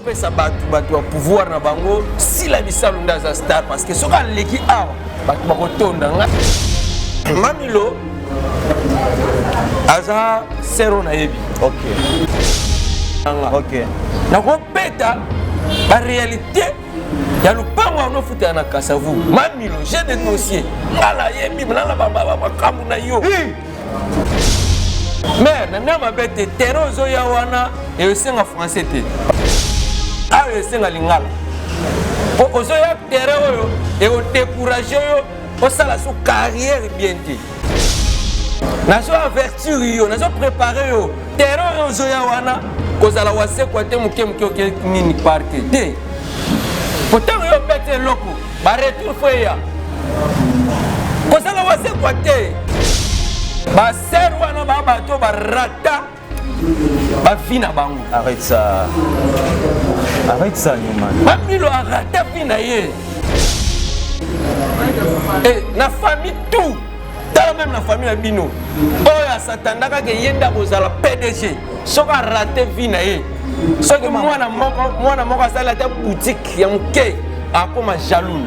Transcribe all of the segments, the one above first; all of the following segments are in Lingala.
pesa bato ya pouvoir na bango si la bisalu ndaza star parce que soka leki awa bato bakotonda nga Mamilo aza sero na yebi ok nakopeta la réalité ya lupango ano futa na Kasavu Mamilo j'ai des dossiers ala yebi mnala bamakambu na yo mais na nama bete terreau zo ya wana e senga français te ayo senga lingala po ozo ya terreau oyo e o décourager yo o sala su carrière bien te nazo avertir yo nazo préparer yo terreau ozo ya wana kozala wase kwa te muke oke nini parke te pourtant yo pete loko ba retour foi ya kozala wase kwa te ba ser wana ba bato ba rata ba vina bango arrête ça Newman Mamilo a rata vina ye et na famille tout tala même la famille bino oya satandaka ke yenda kozala PDG soka raté vina ye soki mwana moko asala ta boutique ya moke akoma jaloux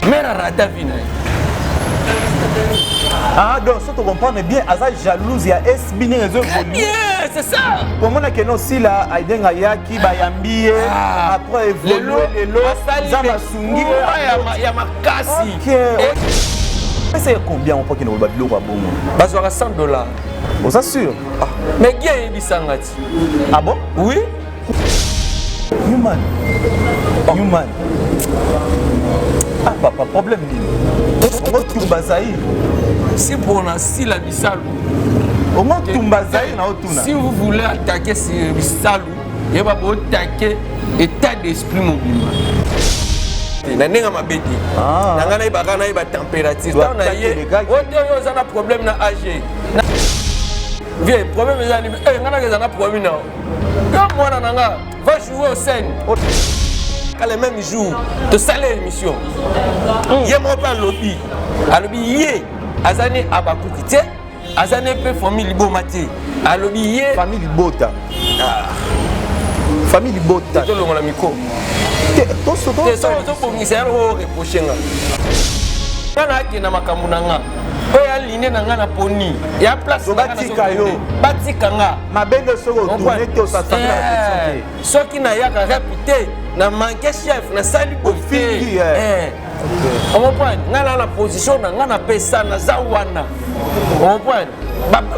mera rata vina ye. Ah donc ça tu comprends bien asa jalouse ya SBN réseau bien c'est ça pour moi que non si la aidenga yaki ba yambi après évoluer lelo za masungi ya makasi mais c'est combien on peut que nous ba biloko bongo bazwa $100 on s'assure mais qui est bisangati ah bon oui Newman ah papa problème ni on tumba zaï si pour na si la bisalu on tumba zaï na otuna si vous voulez attaquer si bisalu et ba bo attaquer état d'esprit mobile na nenga mabeti na ngana ibaka na iba température ta na ye ote yo za na problème na âge vieux problème za ni ngana ke za na problème na yo mwana nanga va jouer au scène le même jour de saler l'émission yé mo pa lobby alobi yé azane abakuki te azane pe famille liboma te alobi yé famille libota famille libota to longola miko to soto to bongisa yo reprochenga kana ke na makambu nanga oya line nanga na poni ya place batika yo batika nga mabende soko tourner te osasanga soki na yaka répéter na manqué chef na sali ofili on comprend ngana na position na ngana pesa na zawana on comprend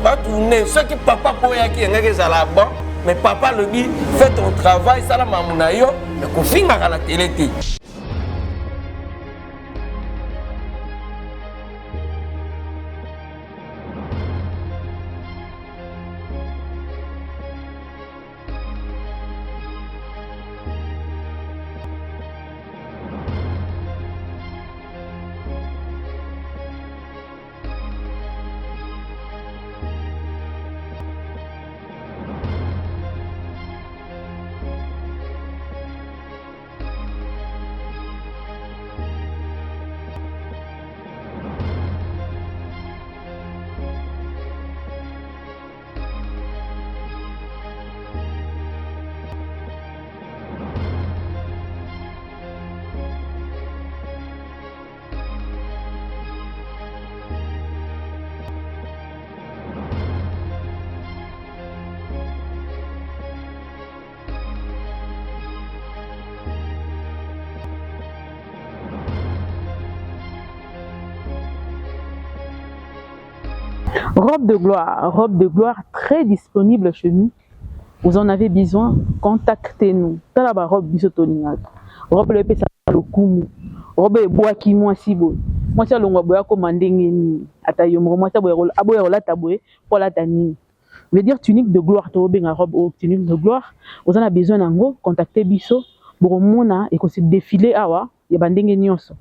ba tourner soki papa boya ki ngeke zala bon mais papa le dit fais ton travail sala mamuna yo mais ko finga la télé te. Robe de gloire très disponible chez nous. Vous en avez besoin, contactez-nous. Talaba robe bisotoninga. Robe le pesa le kumu. Robe bois qui moi si bon. Moi ça longo boya commander ni atayo moi ça boya aboya la taboué pour la tani. Veut dire tunique de gloire to benga robe ou tunique de gloire. Vous en avez besoin nango, contactez biso. Bo mona et ko se défiler awa ya bandenge nyonso.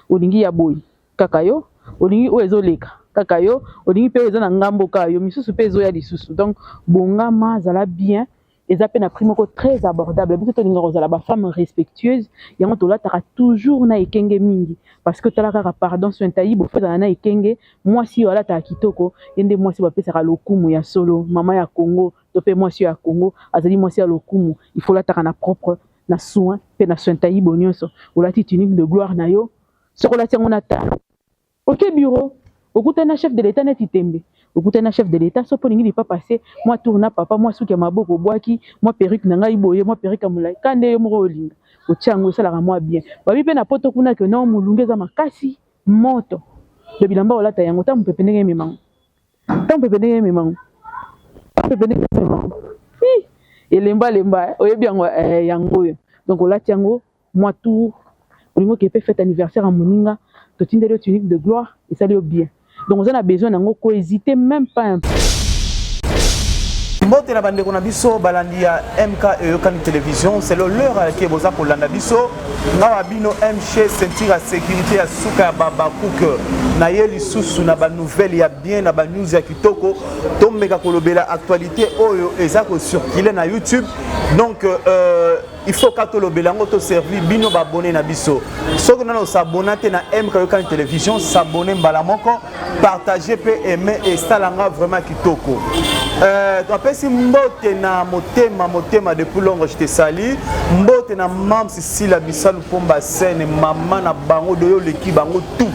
Olingi ya boy. Kakayo, olingi o ezoleka. Kakayo, olingi pe eza na ngambo kayo, misusu pe ezo ya lisusu. Donc bongama zala bien et ça na prix moko très abordable biso tolinga kozala ba femme respectueuse yango tolataka toujours na ekenge mingi parce que talaka pardon so ntayi bo fazala na ekenge mwasi wala ta kitoko yende mwasi bapesaka lokumu ya solo mama ya Congo to pe mwasi ya Congo azali mwasi ya lokumu il faut lataka na propre na soin pe na soin tayi bonyoso olati tunique de gloire na yo soko lati yango na talo ok bureau okutana chef de l'état neti tembe okutana chef de l'état so polingi pas passer moi tourna papa moi suki maboko bwaki moi perruque na ngai boye moi perruque mulai kande yo moko olinga otiango sala moi bien babi pe na poto kuna ke non mulungeza makasi moto de bilamba olata yango ta mpepe ndenge memango ta mpepe ndenge memango mpepe ndenge memango elemba lemba oyebi yango yango donc olati yango moi tour olingo ke pe fête anniversaire à moninga to tindelo tunique de gloire et ça lui bien. Donc on a besoin d'en hésiter même pas un peu. Mbote na bande kona biso balandi ya MK Eyokani télévision c'est l'heure qui boza pour landa biso ngawa bino MC sentir la sécurité ya suka baba cook na yeli susu na ba nouvelle ya bien na ba news ya kitoko tombeka kolobela actualité oyo ezako circuler na YouTube donc il faut que le belango to servi bino ba abonné na biso so que nano s'abonner na MK Eyokani télévision s'abonner mbala moko partager pe aimer et salanga vraiment kitoko si mbote na motema depuis longtemps je te sali mbote na mam si la bisalu pomba scène maman na bango de yo leki bango tout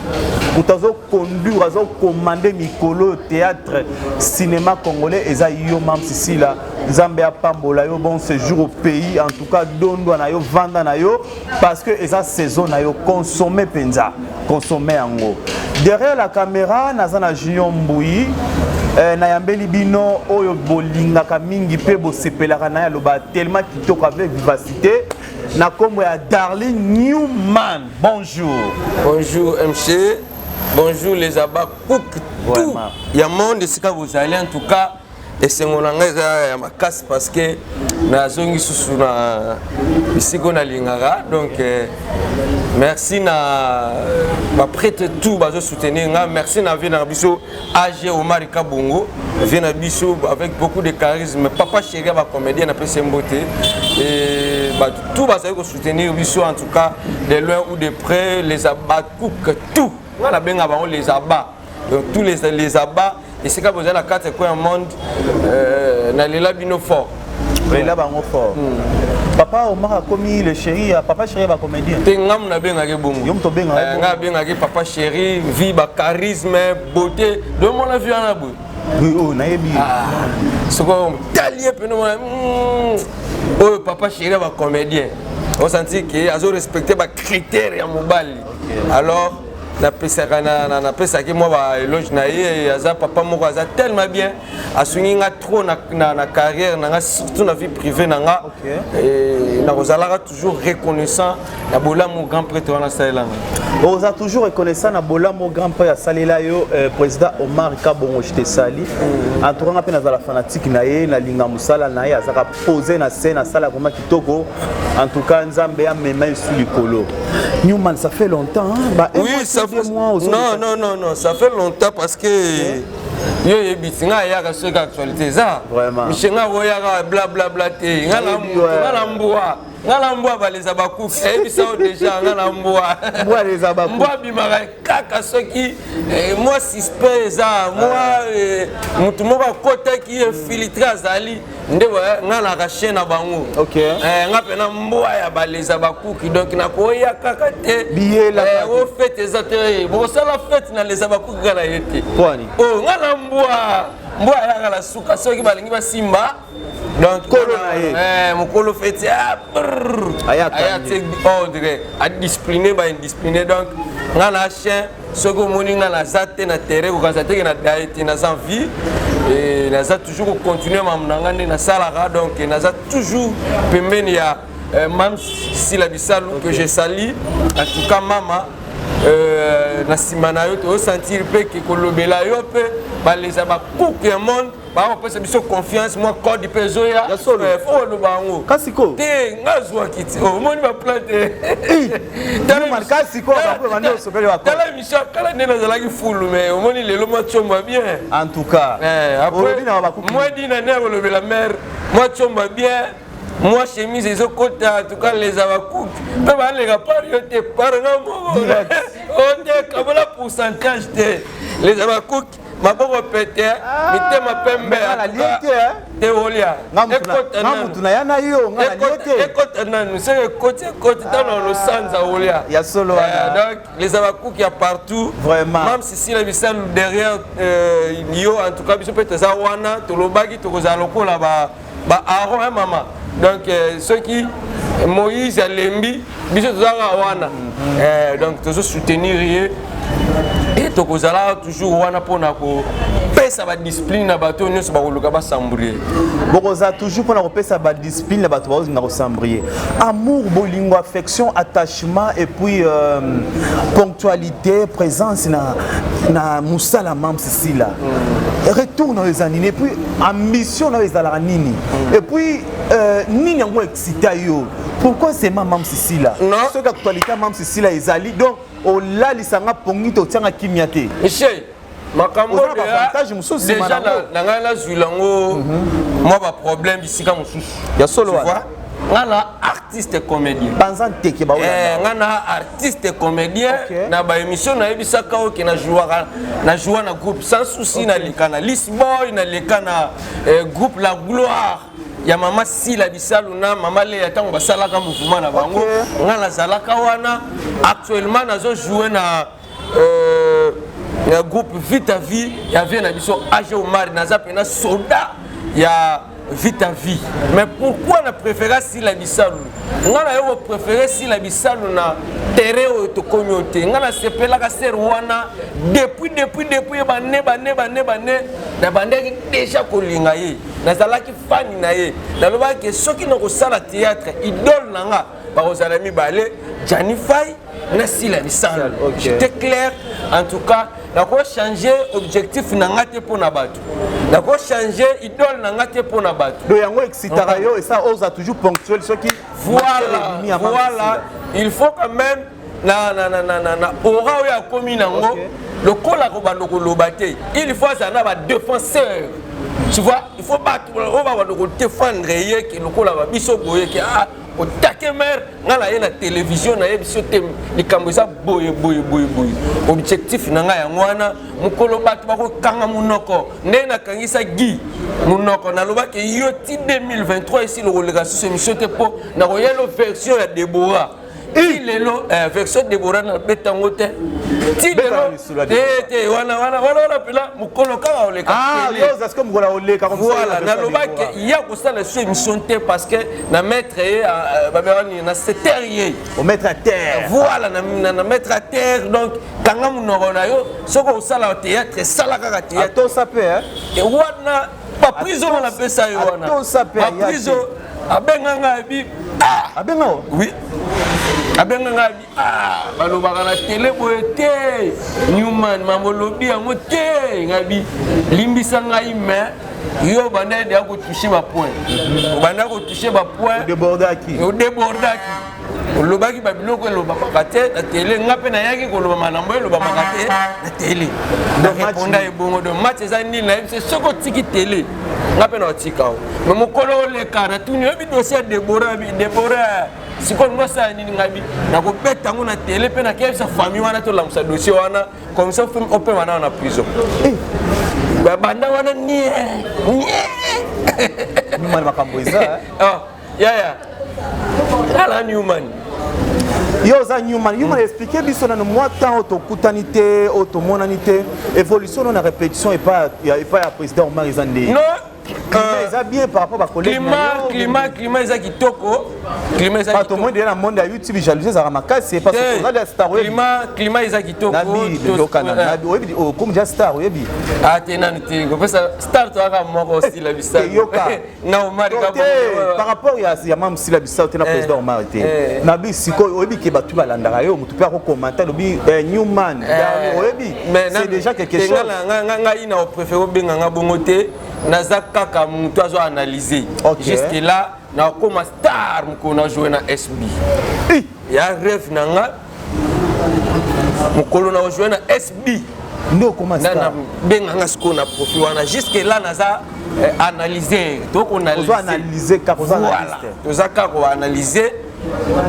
utazo conduire azo commander mikolo théâtre cinéma congolais eza yo mam si la Zambé a pambola yo bon séjour au pays en tout cas dondo na yo vanda na yo parce que eza saison na yo consommer penza consommer ango derrière la caméra nazana Junior Mbouyi na yambeli bino oyo bolingaka mingi pe bosepelaka na ya loba tellement kitoko avec vivacité na kombo ya Darling Newman. Bonjour. Bonjour MC. Bonjour les abats cook tout. Ya monde sika vous allez en tout cas et c'est mon langage ya makasi parce que na zongi susu na bisiko na lingara donc merci na ba prêtre tout bazo soutenir nga merci na vie na biso AG Omar Kabongo vient na biso avec beaucoup de charisme papa chéri ba comédien na pese mbote et ba tout bazo ko soutenir biso en tout cas de loin ou de près les abats cook tout nga la benga ba les abats donc tous les abats et c'est quand vous avez la carte quoi un monde na lela bino fort lela bango fort papa Omar a commis le chéri papa chéri va comédien tengam na benga ke bongo yom to benga nga benga ke papa chéri vie ba charisme beauté de mon la vie na bout oui oh na yebi ce qu'on talier pe no oh papa chéri va comédien on sentit que azo respecter ba critères ya mobali alors na pesa ki moi ba éloge na ye aza papa moko aza tellement bien asungi nga trop na carrière na nga surtout na vie privée na nga et na kozalaka toujours reconnaissant na bolamo grand prêtre wana salela nga oza toujours reconnaissant na bolamo grand prêtre salela yo président Omar Kabongo je te sali en tout cas pe na zala fanatique na ye na linga musala na ye azaka poser na scène na sala comme kitoko en tout cas nzambe ya mema sur likolo Newman ça fait longtemps bah oui ça non, ça fait longtemps parce que yo yebitinga ya ka soka actualité ça vraiment mishenga voyaka bla bla bla te ngala mbwa baleza bakufi ebisa déjà ngala mbwa les abaku mbwa bimaka kaka soki moi suspect ça moi mutu moko kota ki infiltré azali nde ngala ka chaîne na bango OK ngape na mbwa ya baleza bakuki donc na koya kaka te biela o fête ezate bo sala fête na les abakuki kana yete kwani oh ngala mbwa ya kala suka soki balingi basimba donc mokolo fête ayate ordre a discipliné ba indiscipliné donc ngana chien soko moni ngana zate na terrain ko kanzate na daiti na envie et naza toujours continuer mamnanga na salaka donc naza toujours pembeni ya même si la bisalu que je sali en tout cas mama na simana yo to sentir pe que kolobela yo pe ba les aba couper monde ba on peut se biso confiance moi code peso ya faut le bango kasiko te ngazwa kiti o moni ba plante tellement kasiko ba pe mando sobele wa kala mission kala nena za la full mais o moni lelo mo chomba bien en tout cas après moi dina ne kolobela mère moi chomba bien, moi chemise et côté en tout cas les avacook. Mais bah les gars par yote par non on est comme la pourcentage les avacook. Ma bonne pété, mité ma pembe à la théoria. Namutu na yana yo, ngala liete. Écoute, nous c'est côté dans le sens à Olia. Il y a solo. Donc les avacook il y a partout. Vraiment. Même si la bissal derrière yo en tout cas biso peut être wana to lobaki to kozaloko là ba Aaron et maman. Donc ceux qui Moïse a lembi biso to wana. Donc toujours soutenir et to kozala toujours wana pona ko pesa ba discipline na bato nyonso ba koluka ba sambrier. Bokoza toujours pona ko pesa ba discipline na bato ba na ko sambrier. Amour, bolingo, affection, attachement et puis ponctualité, présence na musala mam Cécile. Retour dans les années et puis ambition dans les alanini. Et puis nini yango excité yo. Pourquoi c'est maman Cécile? Non. Ce qu'actualité maman Cécile ezali donc Ola lisanga pongi to tianga kimiate. Michel, makambo déjà na ngala zulango moi ba problème ici ka mususu. Ya solo wa. Ngana artiste comédien. Banzante ke ba ola. Ngana artiste comédien na ba émission na ebisaka o ki na jouer na groupe sans souci na likana Lisboy na likana groupe La Gloire. Ya mama Sila Bisalu na mama le yatango basalaka mouvement na bango ngana zalaka wana actuellement nazo jouer na groupe Vite à Vie ya vient na biso Age Omar na zapena soldat ya Vite à Vie. Mais pourquoi na préféré Sila Bisalu? Ngana yo préféré Sila Bisalu na terrain to communauté ngana sepelaka ser wana depuis bane na bande déjà kolinga ye nazalaki fani na ye nalobaki soki na kosala théâtre idole nanga bakozala mibale Jani Fay na Sila Bisalu. C'était clair en tout cas nako changer objectif nanga te pona bato nako changer idole nanga te pona bato do yango excitara yo et ça ose toujours ponctuel ce qui voilà il faut quand même na aura ya komi nango le kola ko bando ko lobate il faut ça na ba défenseur tu vois il faut battre on va ko défendre ye que le kola ba biso boye que au takemer ngala na télévision na biso te likambo ça boye objectif nanga ya ngwana mukolo batu ba ko kanga munoko nde na kangisa gi munoko na loba ke yo ti 2023 ici le relégation émission te po na ko yelo version ya Deborah. Il est là, version Deborah na betango te. Ti lelo te wana pela mukoloka ole ka. Ah, yo est-ce que mukola ole ka comme ça. Voilà, na loba ke ya ko sala cette émission te parce que na maître baberani na seterier. Au mettre à terre. Voilà, na mettre à terre donc kanga munoko na yo soko sala théâtre sala ka théâtre. To sape hein. Et wana pas prison na pesa yo wana. To sape ya. Prison abenganga bi abenga oui. Abenga bi balobaka na télé boete Newman mamolobi yango te ngabi limbisa ngai mais yo banda de ko toucher ba point banda ko toucher ba point débordaki olobaki babiloko elobaka te na télé nga mpe nayaki koloba manambo elobamaka te na télé nareponda ebongo de match eza nini na yebise soki otiki télé nga mpe na otika o me mokolo oleka na tuni oyebi dossier ya Deborah sikoyo ngosala nini ngabi nakobeta yango na télé mpe nakeyebisa famille wana tolamusa dossier wana comme ça ope wana na prison banda wana nie makambo eza yaya ala Newman yo za Newman expliquer biso na moi temps autokutani te automonani te évolution na répétition et pas président Omar Izande non ça bien par rapport à collègue climat ça kitoko climat ça pas tout le monde est dans le monde à YouTube jalousie ça ramaka c'est parce que regarde star climat ça kitoko nabi comme déjà star oui tenani te ko ça star to aka moko aussi la bisa na Omar par rapport ya mam si la bisa na président Omar te nabi siko oyebi ke batu balandaka yo mutu pe ko commenter lobi Newman oyebi c'est déjà quelque chose nga ina préféré benga nga bongo te naza kaka mutu azo analyser jusque là na koma star mukona jouer na SB ya rêve nanga mukolo na jouer na SB ndo koma star na benga nga siko na profil wana jusque là naza analyser analyser analyser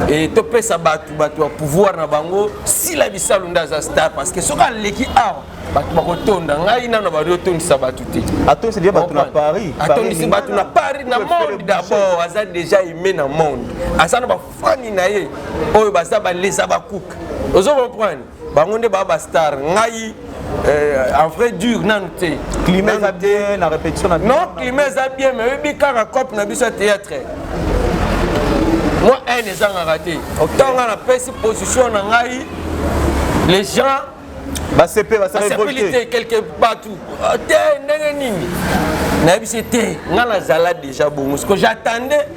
et to pesa batu pouvoir na bango si la bisalo ndaza star parce que soka leki awa batu bakotonda ngai na ba rotondisa batu te attends c'est bien batu na Paris attends batu na Paris na monde d'abord aza déjà aimé na monde asana ba fani na ye oyo basa ba lesa ba cook ozo comprendre bango nde ba star ngai en vrai dur nan te climat za bien na répétition na non climat za bien mais bi kaka cop na biso théâtre moi un des gens raté tant on a pris position na ngai les gens révolté quelque partout te ndenge nini na bisité ngala zala déjà bon parce que j'attendais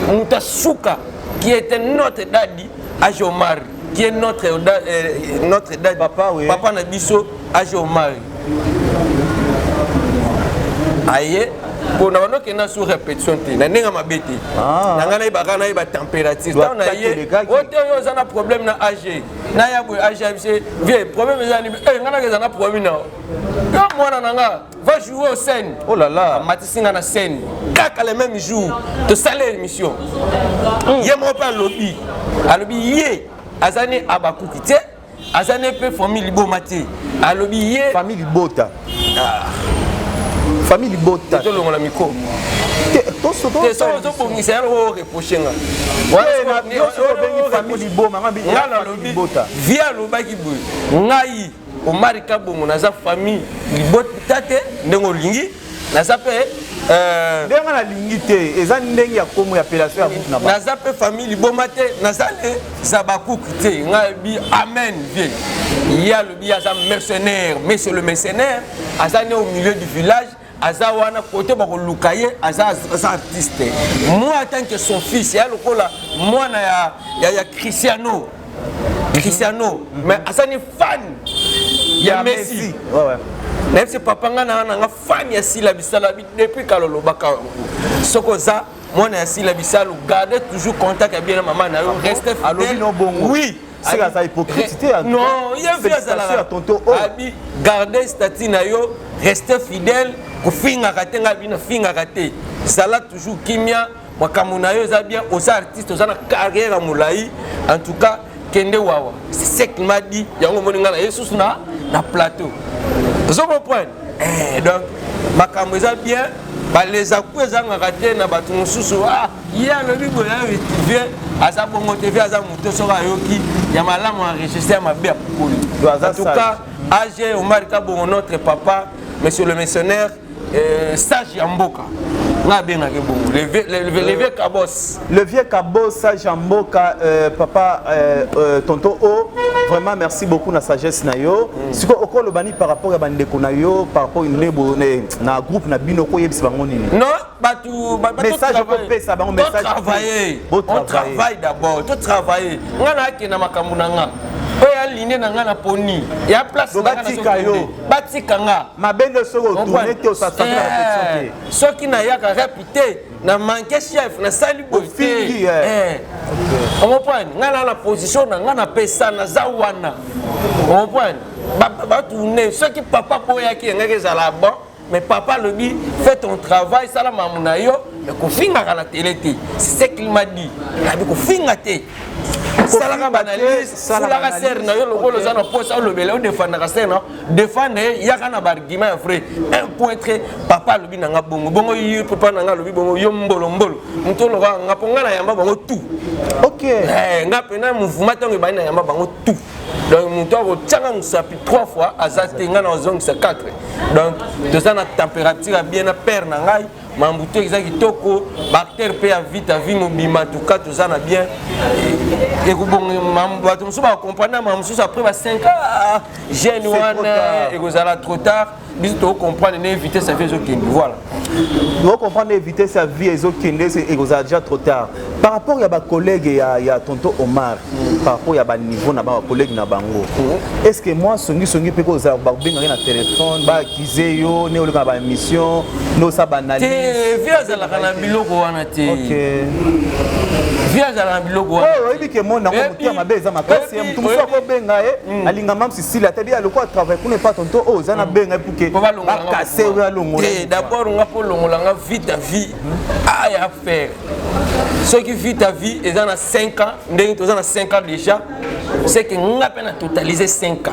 Moutasuka qui était notre daddy à Jomar qui est notre daddy papa na biso à Jomar aye pour na bano kena sous répétition te na nenga mabete na ngana ibaka na iba température ta na ye ote yo zana problème na AG na ya bo AG c'est vieux problème ezali ngana ke zana problème na yo mwana nanga va jouer au scène oh là là matisinga na scène kaka le même jour de saler émission ye mo pa lobby alobi ye azani abakuki te azani pe famille libomate alobi ye famille libota famille Bota. C'est le micro. Via le bakibu. Ngai Omar Kabongo naza famille libota te ndengo lingi naza pe ndenga na lingi te eza ndengi ya komo ya appellation ya buku na ba naza pe famille liboma te naza le zabakuku te ngai bi amen vie. Il y a le biaza mercenaire mais c'est le mercenaire azane au milieu du village. Azawana côté bako lukaye aza artiste moi en tant que son fils ya lokola moi na ya Cristiano mais asani fan ya Messi ouais même si papa ngana nga fan ya Sila Bisala depuis kalolo baka sokoza moi na Sila Bisala garder toujours contact avec bien maman na rester fidèle oui c'est la hypocrisie non il y a vu ça tonton abi garder statut na yo rester fidèle kufinga katenga bina finga kate sala toujours kimia makamuna yo za bien aux artistes aux na carrière mulai en tout cas kende wawa c'est ce qu'il m'a dit yango moninga na Jesus na plateau vous comprenez donc makambo za bien ba les acoues za ngakate na batu mususu il y a le bibo ya vient asa bongo TV asa muto soka yoki ya malamu enregistrer ma bien poli en tout cas AG Omar Kabongo notre papa monsieur le missionnaire Sage Yamboka. Le vieux Kabos. Le vieux Kabos, Sage Yamboka, papa, tonton O, vraiment merci beaucoup na sagesse na yo. Si ko okolo bani par rapport à bandeko na yo, par rapport na groupe na bino ko yebisi bango nini. Non, batu message ko pesa bango message. On travaille d'abord, tout travailler. Ngana ki na makambu na nga. Oya ligne na nga na poni. Ya place na nga na batika nga. Mabende soko tourner te sa sa répétition. Soki na yaka répéter na manquer chef na sali boté. On comprend. Nga na position na nga na pesa na zawana. On comprend. Ba tourner soki papa poya ki nga za la bon. Mais papa le dit, fais ton travail, ça la mamuna yo, mais qu'on finga à la télé. C'est ce qu'il m'a dit. Il a dit qu'on finga té. Ça la banalise, ça la serre na yo le rôle za na posa le belo défendre la serre non. Défendre ya kana argument frère. Un point très papa le dit na bongo. Bongo yi papa na le bongo yo mbolo mbolo. Mto lo nga ponga na yamba bongo tout. OK. Nga pena mouvement tango ba na yamba bongo tout. Donc mto ko tanga musapi 3 fois azate nga na zone 4. Donc de ça na température bien na père na ngai mambuto ezaki toko bactère pe a vite a vie mobima tout cas tout ça na bien et ko bon mambuto muso ba comprendre mambuto après ba 5 ans jeune wana et kozala trop tard biso to comprendre na éviter ça fait aucun voilà vous comprendre éviter sa vie et kozala déjà trop tard par rapport à ba collègue ya tonton Omar par rapport à ba niveau na ba collègue na bango est-ce que moi songi pe kozala ba benga na téléphone ba kize yo ne olika ba émission no sa banali vieux za la kana biloko wana te viens à l'ambiloko oui que mon nango mutia mabe za makasi mutu muso ko benga alinga mam Sicile atabi aloko a travailler pour ne pas tonto o zana benga pour que ba casser wa longo d'abord on va pour longo vite à vie à faire ceux qui vivent ta vie ils ont 5 ans ndenge ils ont 5 ans déjà c'est que on a peine à totaliser 5 ans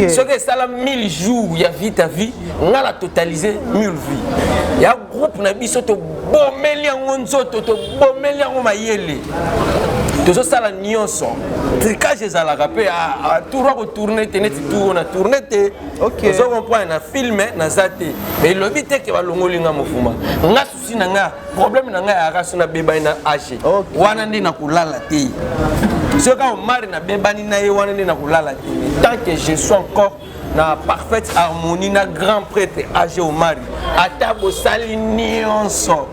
ceux qui ça la 1000 jours il y a vie ta vie on a la totaliser 1000 vies il y a groupe na biso to bomeli yango nzoto to bomeli yango mayele tozo sala nyonso tricage ezalaka pe a tour retourner teneti tour na tourner te ozo comprendre na filme na zate mais lobi te ke balongoli nga mofuma nga susi na nga problème na nga ya raso na beba na age wana ndi na kulala te soka mari na bebani na ye wana ndi na kulala te tant que je suis encore na parfaite harmonie na grand prêtre âgé au mari ata bosali nyonso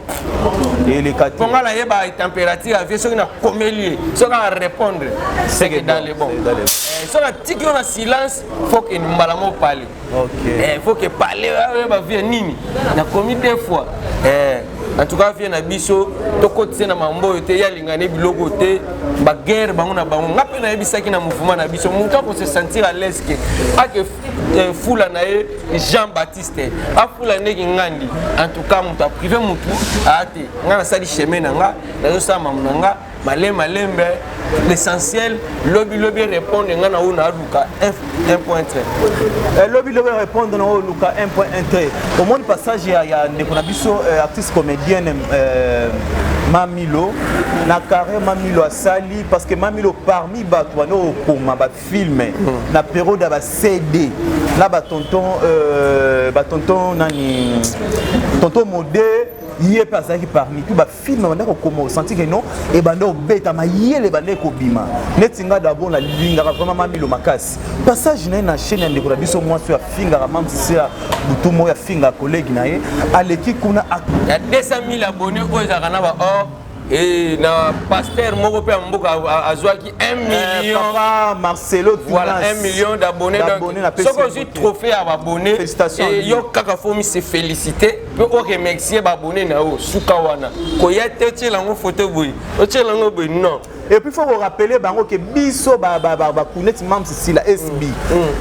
ponga na yeba température a vie soki na komeli soki na répondre c'est que dans les bons soki tiki on a silence faut que mbala mo parler faut que parler ba vie nini na komi deux fois en tout cas vie na biso to kotise na mambo te ya lingane biloko te ba guerre bango na bango ngape na yebisaki na mouvement na biso mutu ko se sentir à l'aise que ake fula na Jean-Baptiste a fula ndeki ngandi en tout cas mutu a privé mutu a te ngana sali chemin na nga na so mamu na nga malembe l'essentiel lobi répondre ngana una aluka 1.3 lobi répondre na aluka 1.1 au monde passage ya ndeko na biso artiste comédienne Mamilo na carré Mamilo a sali parce que Mamilo parmi bato wana okoma ba film na période ba CD là ba tonton nani tonton modé yé passé qui parmi tout ba film on a comment senti que non et bando beta ma yele bande ko bima netinga d'abord la linga vraiment Mamilo makasi passage na chaîne ndeko na biso moi sur finga mam si butu mo ya finga collègue na ye aleki kuna ya 200 000 abonnés ko za kana ba et na pasteur moko pe mboka azwaki 1 million papa Marcelo voilà 1 million d'abonnés donc soko aussi trophée à abonnés et yo kaka fomi se féliciter pe o remercier ba abonnés na o suka wana ko yete tchelango photo boy o tchelango boy non. Et puis il faut vous rappeler que biso kuneti mam Sicile SB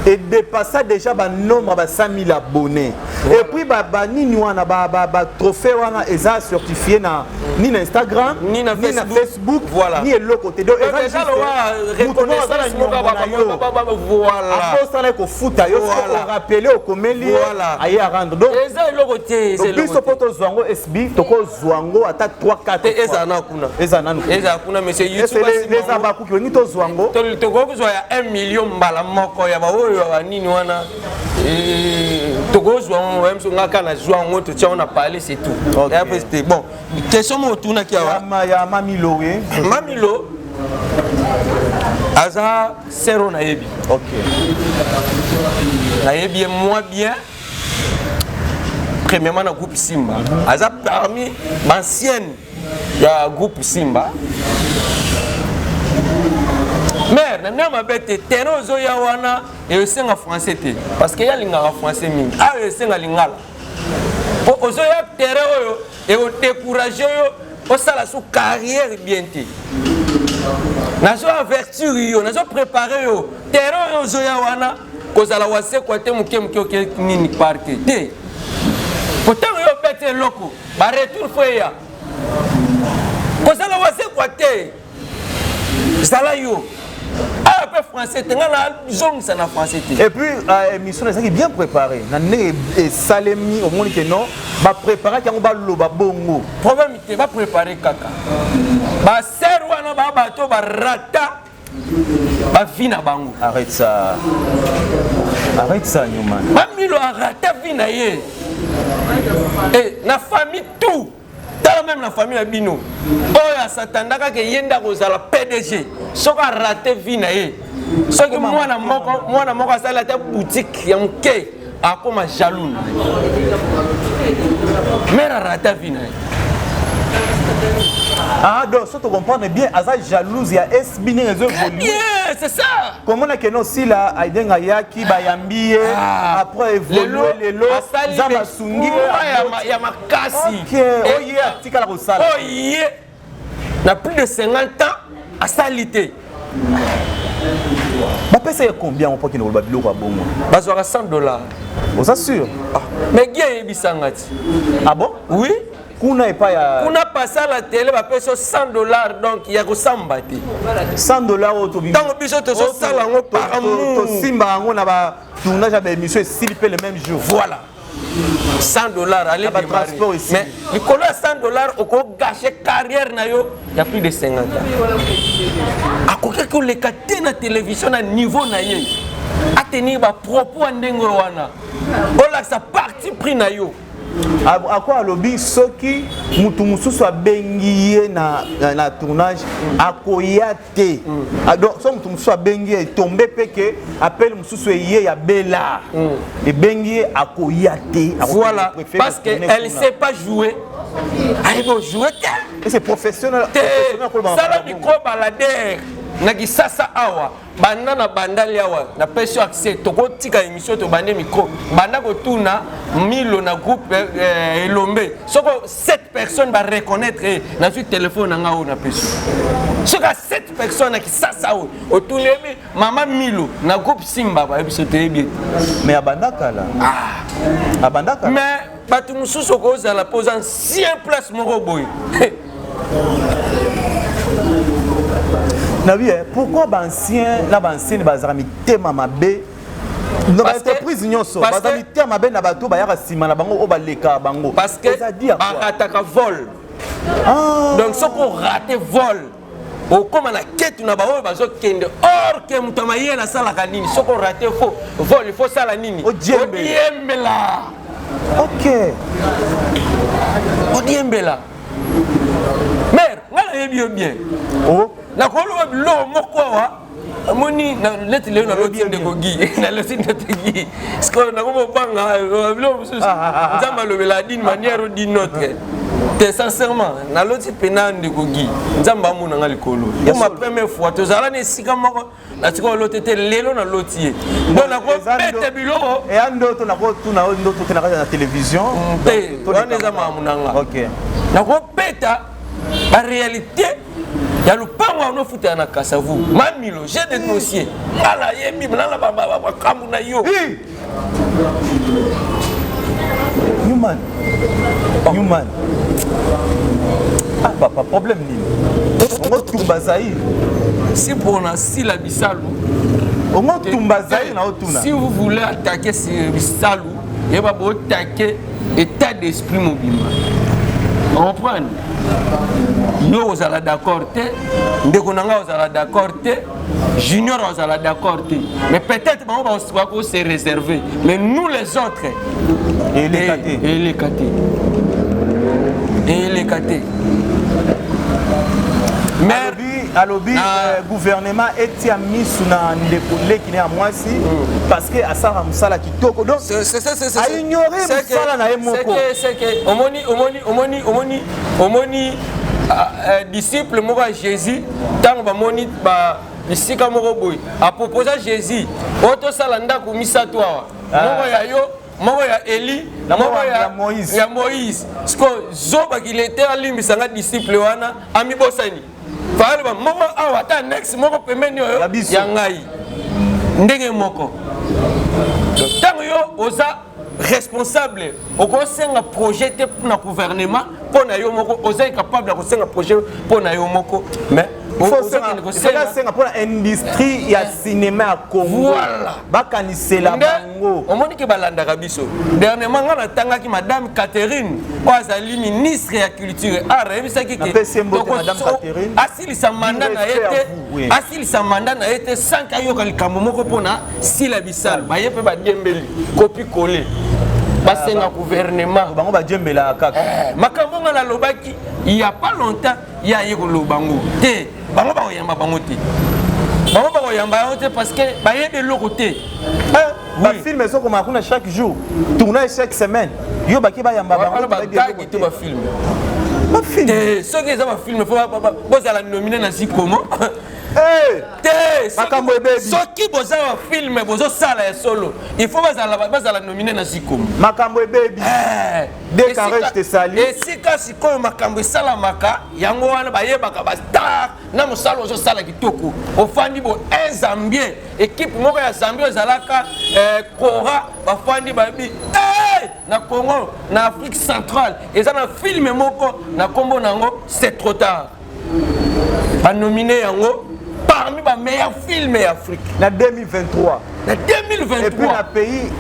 et dépassa déjà ba nombre ba 100 000 abonnés. Et puis nini wana trophée wana eza certifié na ni na Instagram ni na Facebook voilà ni le côté de déjà reconnaissance voilà après ça là ko futa yo ko rappeler au komeli aye à rendre donc eza le côté c'est le biso poto zwango SB toko zwango ata 3 4 eza na kuna monsieur les abaku qui vont zwango to ko zo ya 1 million mbala moko ya ba oyo wa nini wana to ko zwango même so ngaka na zwango to tcha on a parlé c'est tout et après c'était bon question mo tuna ki ya Mamilo we Mamilo aza zéro na yebi na yebi moi bien premièrement na groupe Simba aza parmi l'ancienne ya groupe Simba mais na mabete terrain zo ya wana et senga français te parce que ya lingaka français mingi a senga lingala po ozo ya terrain oyo et o décourager yo o sala sous carrière bien te nazo avertir yo nazo préparer yo terrain ozo ya wana kozala wase kwa te muke nini parke te pourtant yo bete loko ba retour foya kozala wase kwa te zala yo ah peu français tenga na zone ça na français et puis émission ça qui bien préparé na né salemi au monde que non ba préparer quand ba loba bongo problème te va préparer kaka ba ser wana ba bato ba rata ba vina bango arrête ça Newman Mamilo a rata vina ye et na famille tout même la famille Abino oya satandaka ke yenda kozala PDG soka raté vie na ye soki mwana moko asala ta boutique ya mke akoma jaloux mère raté vie na ye ah donc ça tu comprends bien asa jalouse ya SB ni réseau bien c'est ça comment on a que non si la aidenga yaki bayambi après évoluer les lots za masungi ya makasi OK oye atika la rosala oye na plus de 50 ans asalité. Bapesa ya combien on peut qu'il ne va biloko bongo? Bazwaka $100. On s'assure. Mais qui est bisangati? Ah bon? Oui. Kuna pas ya. Kuna passé à la télé bapesa $100 donc il y a ko sambati. $100 au to Tant biso to so sala ngo par amour. To simba ngo na ba tournage à émission s'il peut le même jour. Voilà. $100 allez pas transport ici. Mais il connaît $100 au ko gâcher carrière na yo, il y a plus de 50 ans. A ko que le katé na télévision à niveau na yé. A tenir ba propos ndengo wana. Ola sa parti pris na yo. À quoi lobby soki mutu mususu abengiye na tournage akoyate donc so mutu mususu abengiye tombe peke appelle mususu yé ya bela et bengiye akoyate. Voilà, parce qu'elle ne sait pas jouer. Elle va jouer. Et c'est professionnel. Ça la micro baladeur. Naki sasa awa banda na bandali awa na pesio accès toko tika émission to bande micro banda ko tuna milo na groupe Elombe soko 7 personnes va reconnaître na sur téléphone nga o na pesio soko 7 personnes qui sasa o otunebi mama milo na groupe Simba ba ebiso tebi mais abandaka là abandaka mais batu mususu ko za la pose ancien place moko boy. Pourquoi l'ancien bazami tema mabe l'entreprise nyonso bazami tema mabe na bato bayaka sima na bango o baleka bango parce que barataka vol. Donc ce qu'on rate vol au comme na quête na bawo bazo kende or que mutamaye na sala kanini ce qu'on rate faux vol il faut sala nini odiembela. OK odiembela mère ngala yebi bien oh na ko lo moko wa moni na leti le na loti ndeko gi na loti ndeko gi sko na ko banga lo mususu nzamba lo bela d'une manière d'une autre te sincèrement na loti pena ndeko gi nzamba mu na ngali kolo pour ma première fois to zala ne sika moko na tiko loti te lelo na loti donc na ko pete biloko et ando to na ko tuna ndo to na na télévision te to neza mamunanga. OK na ko peta la réalité. Il y a le pain on fout na kasavu mamilo j'ai des dossiers ala yebi na la baba kamuna yo human ah papa problème ni on tumba zaï si pour na si la bisalu on tumba zaï na otuna si vous voulez attaquer ce bisalu il va vous attaquer état d'esprit mobile on comprend. Yo vous allez d'accord te ndeko nanga vous allez d'accord te junior vous allez d'accord te mais peut-être on va se réserver mais nous les autres et les catés mais alobi gouvernement eti misu na ndeko leki na mwasi parce que asala musala kitoko donc c'est a ignorer musala na emoko c'est que omoni disciple moko Jésus tant ba moni ba bisika moko boy a proposer Jésus auto sala ndako misato awa moko ya yo moko ya Eli moko ya Moïse sko zoba qu'il était alimbisanga disciple wana ami bosani Falba moko awa ta next moko pembeni yo ya ngai ndenge moko tango yo oza responsable oko senga projet te pour na gouvernement pour na yo moko oza capable de senga projet pour na yo moko mais il faut senga pour l'industrie ya cinéma à Congo bakanisela bango omoni ke balanda kabiso dernièrement ngana tanga ki madame Catherine azali ministre ya culture arrebisaki ke madame Catherine asili sa mandat na été sans kayoka likambo moko pona sila bisal baye pe ba diembeli copie coller basenga gouvernement bango ba diembela kaka makambo ngana lobaki il y a pas longtemps il y a yeko lobango te bango ba yamba bango te bango ba yamba te parce que baye de l'autre ba film eso comme akuna chaque jour tournage chaque semaine yo ba ki ba yamba bango ba te ba film ba film ceux qui ont ba film faut bozala nominé na si comment te makambo ebebi soki boza wa film bozo sala ya solo il faut bazala nominé na Zikomo makambo ebebi décarré je te sali esika sikoyo makambo esalamaka yango wana bayebaka bastar na mosala ozosala kitoko ofandi bo un zambien équipe moko ya zambie ezalaka kora bafandi babi na Congo na Afrique centrale eza na film moko na kombo nango c'est trop tard ba nominé yango parmi les meilleurs films d'Afrique. En 2023. En 2023. Et puis,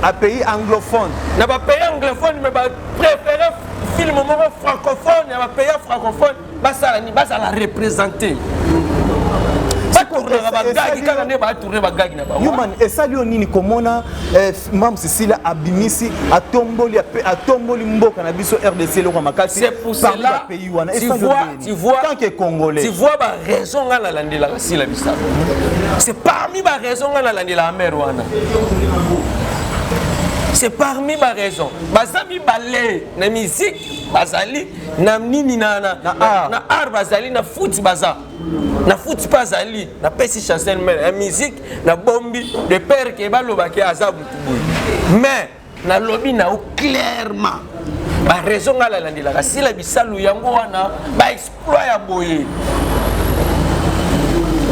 un pays anglophone. Dans un pays anglophone, mais préféré film francophone, il y a un pays francophone, ça la représenter. Human, et ça lui on dit comment Mam Cécile Abimisi a tomboli mboka na biso RDC le Makasi. C'est pour cela tu vois tant que congolais. Tu vois ba raison à la landela Sila Bissau. C'est parmi ba raison à la landela Merwana. C'est parmi ma raison. Bazami balé na musique bazali na nini na art bazali na foot baza. Na foot bazali na pesi chanson mais la musique na bombi de père ke baloba ke azabu tubu. Mais na lobby na clairement ba raison à la landela Sila Bissau yango wana ba exploit ya boye.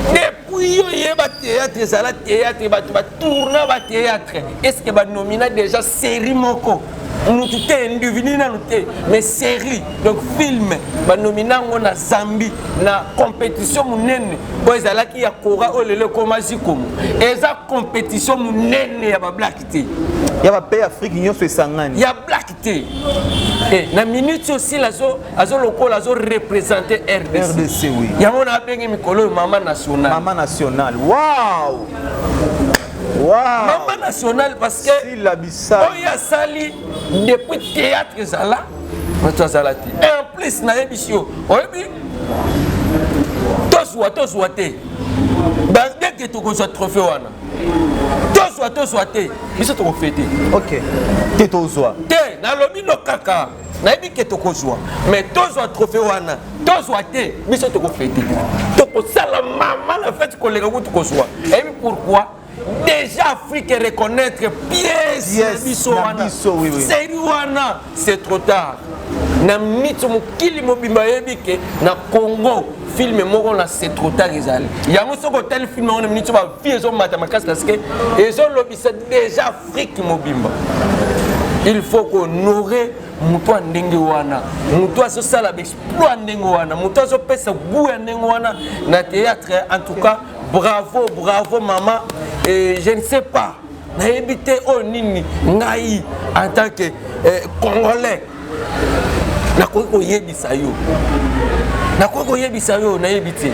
Depuis le théâtre, ça théâtre, tourner le théâtre. Est-ce que vous nominez déjà série moko? Nous tout est individu mais série donc film ba nomina ngona Zambie na compétition munene boy zalaki ya kora olele koma Zikomo eza compétition munene ya ba black té ya ba pays Afrique nyonso esangani ya black té et na minute aussi azo lokola azo représenter RDC oui ya mona bengi mikolo mama national wow. Wow. Maman nationale parce que si la Bissau il y a sali depuis théâtre zala et en plus na émission oyebi toswa te ba dès que tu reçois trophée wana toswa te biso to fêter OK te tozwa te na lobi no kaka na yebi ke to kozwa mais tozwa trophée wana tozwa te biso to fêter to ko sala maman la fête ko lega ko to kozwa et pourquoi déjà Afrique reconnaître pièce oui. C'est trop tard. Na minute mokili mobimba yebike na Congo film moko na c'est trop tard ezali. Yango soko tel film on minute ba vie zo matematika parce que ezo lobisa déjà Afrique mobimba. Il faut qu'on honorer mutu ndenge wana. Mutu aso sala exploit ndenge wana. Mutu aso pesa goût ndenge wana na théâtre en tout cas. Bravo maman. Et je ne sais pas. Naïbité au nini ngai en tant que Congolais. Nakoko yebisa yo. Nakoko yebisa yo naïbité.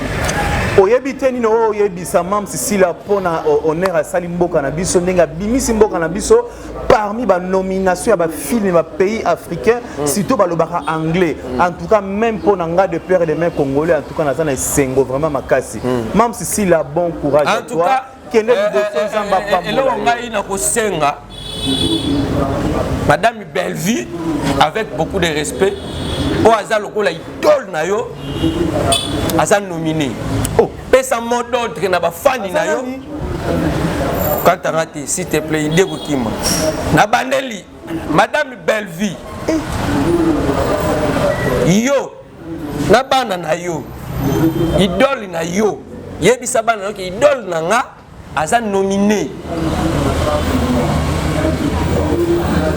Oyebite nino oyebisa Mam Cécile pona honneur à sali mboka na biso ndenga bimisi mboka na biso parmi ba nomination ya ba film ba pays africains surtout ba lobaka anglais en tout cas même pour nga de père les mains congolais en tout cas na sengo vraiment makasi Mam Cécile bon courage à toi kende liboso zamba pambo et là on a ina ko senga Madame Belleville avec beaucoup de respect au hasard lokola idole na yo asa nominé pesa mot d'ordre na ba fani na yo quand tu raté s'il te plaît ide kokima na bandeli Madame Belleville yo na bana na yo idole na yo yebisa bana yo ke idole na nga asa nominé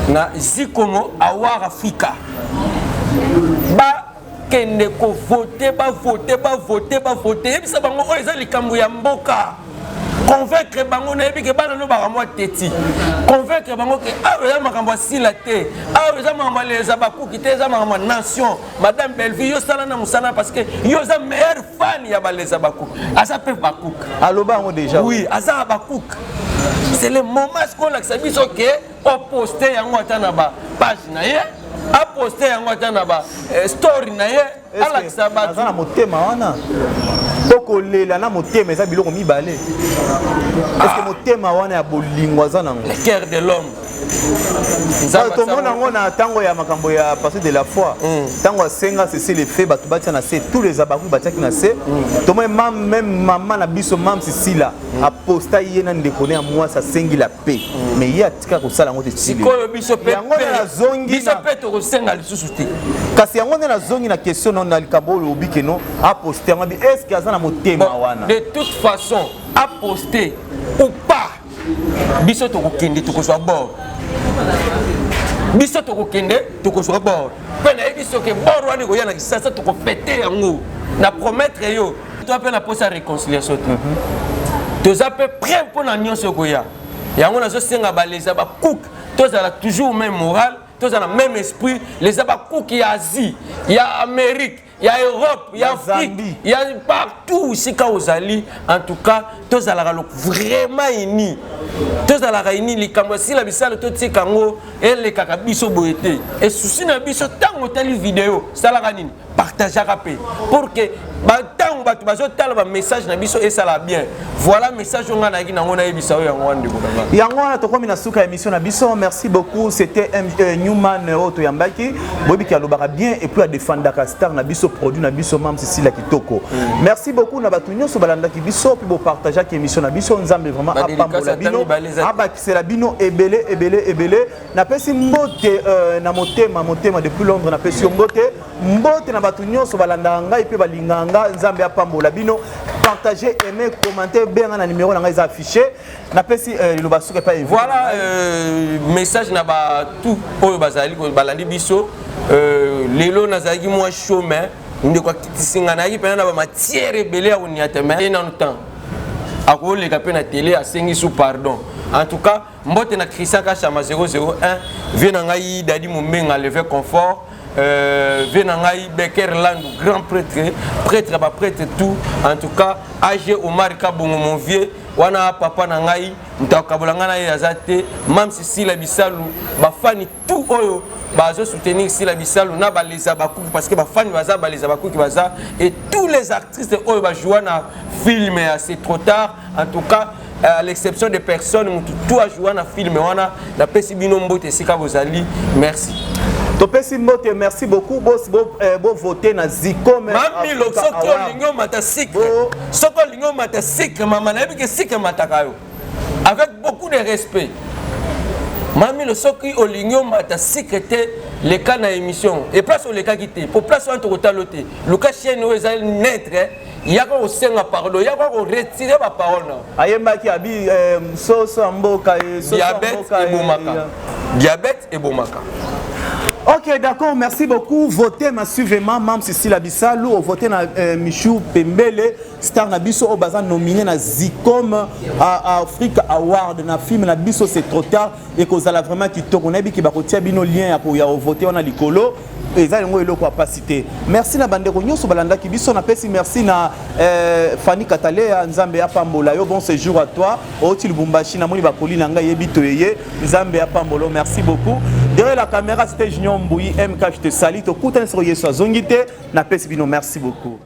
na Zikomo Award Africa ba kende ko voter ebisa bango oyo eza likambo ya mboka convaincre bango na yebi ke bana no baka mwa teti convaincre bango ke awa eza makambo asila te awa eza makambo aleza bakuki te eza makambo nation Madame Belleville yo sala na musana parce que yo eza meilleur fan ya baleza bakuki aza pe bakuki aloba ngo déjà oui aza bakuki c'est le moment qu'on a biso ke o poster yango atana ba page na ye a poster yango atana ba story na ye ala kisaba na motema wana poko lela na motema eza biloko mibale est-ce que motema wana ya bolingo aza nango le cœur de l'homme tomona ngo na tango ya makambo ya passer de la foi tango asenga c'est le fait batu batia na se tous les abaku batiaki na se tomona même maman na biso mam Sisila a posta yena ndeko ne moi ça sengi la paix mais il y a tika ko sala ngo te chili sikoyo biso pe yango na zongi biso pe to ko senga lisusu te kasi yango na zongi na question non na likabolo obikeno a poster ngabi est-ce que azana motema wana de toute façon a poster ou pas biso to ko kende to ko so bord biso to ko kende to ko so bord pe na biso ke bord wani ko yana kisasa to ko fêter yango na promettre yo to appelle na posa réconciliation to za pe prêt pour na nyonso ko ya yango na zo senga baleza ba cook to za toujours même moral to za même esprit les abakouk ya Asie ya Amérique il y a Europe, il y a Afrique, il y a partout ici quand vous allez. En tout cas, tous à la vraiment unis. Tous à la réunie, les camoisi, la bissale, tout ces kango et les kakabiso boété. Et souci na biso tant hôtel vidéo, ça la ranine. Partagez rapé pour que tant batu bazo tal message na biso et ça la bien. Voilà message on a na ngona ebisa yo yango ndeko kanga. Yango na to komi na suka émission na biso. Merci beaucoup, c'était Newman Oto Yambaki. Bobi ki alobaka bien et puis à défendre Star na biso produit na biso mam Sisila Kitoko. Merci beaucoup na batu nyonso balanda ki biso puis bo partager ki émission na biso nzambe vraiment apambola bino. Abakise la bino ebele na pesi mbote na motema depuis Londres na pesi mbote na batu nyonso balanda ngai pe balinganga nzambe apambola bino. Partagez, aimez, commentez bien na numéro na ngai affiché na pesi le basuka pas évident. Voilà message na ba tout oyo bazali ko balandi biso lelo nazaki moi chemin ndeko kitisinga na ki pena na ba matière ebele ya uniatema et dans le temps ako le kapena télé asengi sous pardon. En tout cas, mbote na Christian Kachama 001 vient ngai dadi mumenga lever confort vient ngai Beckerland grand prêtre ba prêtre tout. En tout cas, AG Omar Kabongo mon vieux wana papa na ngai mtakabolanga na yazate mam Sisila Bisalu ba fani tout oyo bazo soutenir Sisila Bisalu na baleza baku parce que ba fani baza baleza baku ki baza et tous les artistes oyo ba jouer na film c'est trop tard. En tout cas à l'exception des personnes tout a joué na film wana na pesi bino mbote sika bozali. Merci. Topesi mbote, merci beaucoup. Bo voter na Ziko mais mami lo soko lingo mata sikre. Soko lingo mata sikre mama na bi ke sikre matakayo. Avec beaucoup de respect. Mami le soki olingo mata secrétaire les cas na émission et place au les cas quitté pour place entre otaloté Lucas chien nous ezali naître il y a ko senga pardon il y a ko retirer ma parole na ayemba ki abi soso mboka diabète et bomaka. Ok, d'accord, merci beaucoup. Votez massivement, même Sisila Bisalu, votez na Michou Pembele, star na biso au bazan nominé na Zicom à Africa Award na film na biso c'est trop tard et que ça la vraiment qui tourne on a qui va retirer bino lien pour ya voter on a likolo et ça ngo eloko pas cité. Merci na bandeko nyonso balanda ki biso na pesi merci na Fanny Katalea Nzambe apambola yo bon séjour à toi au Tilbumbashi na moni bakoli na ngai yebi toyeye Nzambe apambolo merci beaucoup. Derrière la caméra, c'était Junior Mbouyi, MK, je te salue. Tu écoutes un sourire sur Zongité. Napes Bino, merci beaucoup.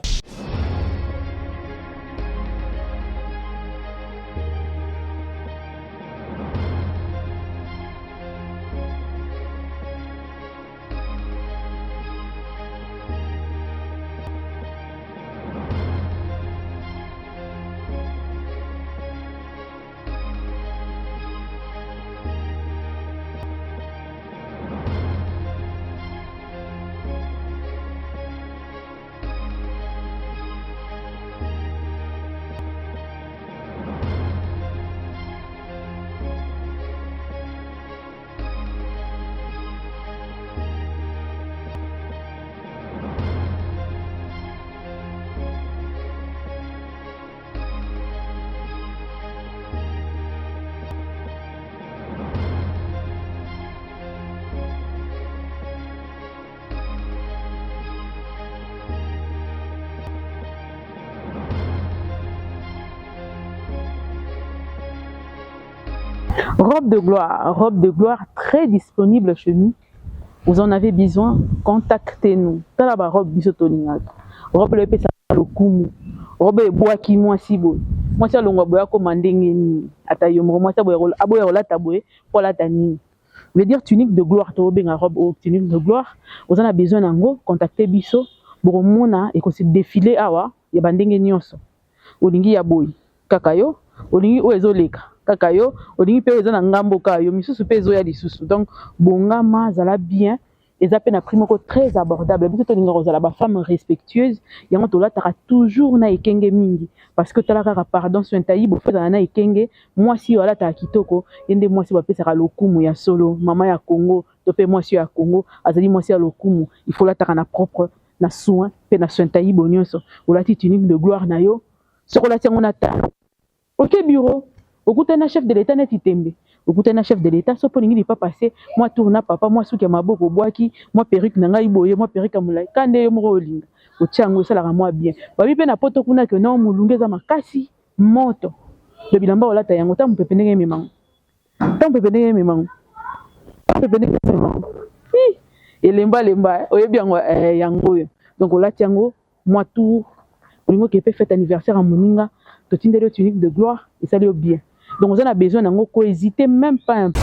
Robe de gloire très disponible chez nous. Vous en avez besoin, contactez-nous. Talaba robe bisotoninga. Robe le pesa le kumu. Robe bois qui moi si bon. Moi ça longwa boya commandé ngeni. Ata yomro moi ça boya aboya la taboué pour la tanine. veut dire tunique de gloire, to benga robe ou tunique de gloire, vous en a besoin nango, contacter biso, boromona et qu'on se défiler awa, ya bandenge nyonso. Olingi ya boy, kakayo, olingi o ezoleka, kakayo, olingi pe eza na ngambo kayo, misusu pe ezo ya lisusu. Donc bongama zala bien, eza pe na prix moko très abordable. Biso to linga kozala ba femme respectueuse, yango to la tara toujours na ekenge mingi parce que tala kaka pardon sur ntayi bo feza na ekenge, moi si wala ta kitoko, yende moi si ba pesa lokumu ya solo, mama ya Congo, to pe moi si ya Congo, azali moi si ya lokumu, il faut la tara na propre na soin pe na soin tayi bonyoso. Ola ti tunique de gloire na yo, soko la tiango na ta. OK bureau, okuta na chef de l'état na titembe. Okuta na chef de l'état so po ningi pas passer, moi tourna papa, moi souki maboko boaki, moi perruque na ngai boye, moi perruque amulai. Kande yo moko olinga. Otiango sala ka moi bien. Babi pe na poto kuna ke non mulungeza makasi moto. Le bilamba ola ta yango ta mpepe ndenge mimango. Ta mpepe ndenge mimango. Mpepe ndenge mimango. Elemba lemba oyebi yango yango yo. Donc ola tiango moi tour olingo ke pe fête anniversaire à moninga, to tindelo tunique de gloire et ça lui bien. Donc on a besoin d'ango hésiter même pas un peu.